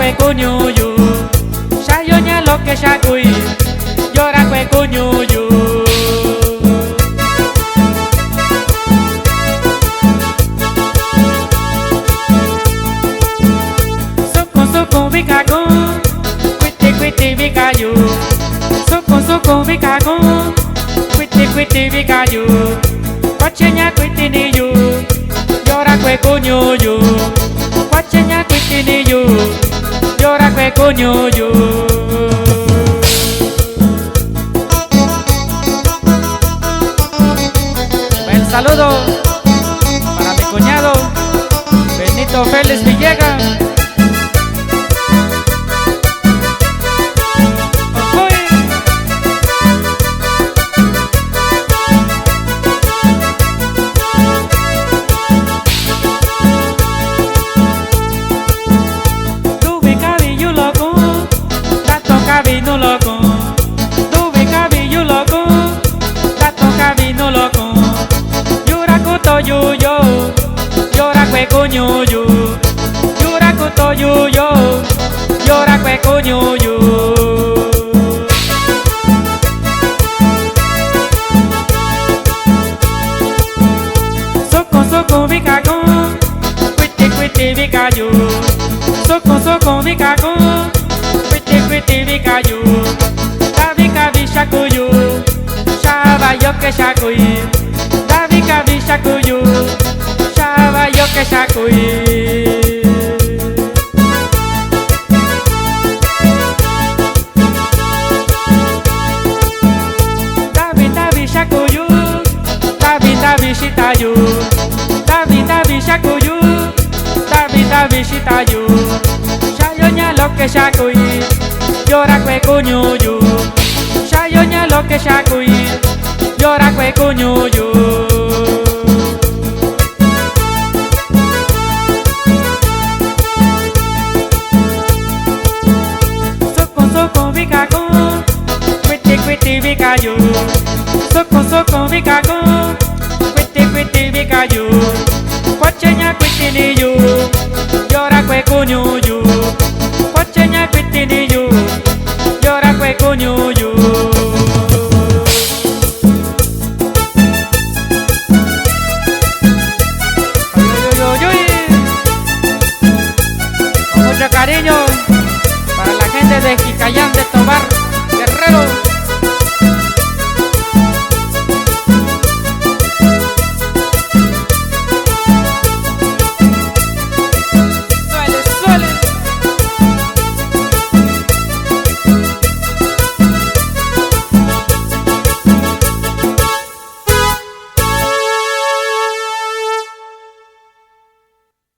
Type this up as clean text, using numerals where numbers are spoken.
kue kunyuyu, shayonya lo que shakui, llora kue kunyuyu. Soko vikago, kwiti vikayu. Soko vikago, kwiti vikayu. Kwachenya kwiti niyu, llora kue kunyuyu. Kwachenya kwiti niyu, llora kue kunyuyu. El saludo para mi cuñado Benito Félix Villegas. Vino loco, tuve cabello loco, gato cabino loco, llora cuto yuyo, llora kue kunyuyu, llora cuto yuyo, llora kue kunyuyu. Soko vikago, kwiti vikayu, soko vikago. Kwiti vikayu, kavi shakuyu, shaba yo que shakui, kavi shakuyu, shaba yo que shakui. Davi shakuyu, davi shitayu, davi shakuyu, davi shitayu, shayonya lo que shakui. Llora kue kunyuyu, shayonya lo que shakui, llora kue kunyuyu. Soko vikago, kwiti vikayu. Soko vikago, kwiti vikayu. Kwachenya kwiti niyu, llora kue kunyuyu. Kwachenya kwiti niyu, llora kue kunyuyu. Con mucho cariño para la gente de Jicayán de Tobar, Guerrero.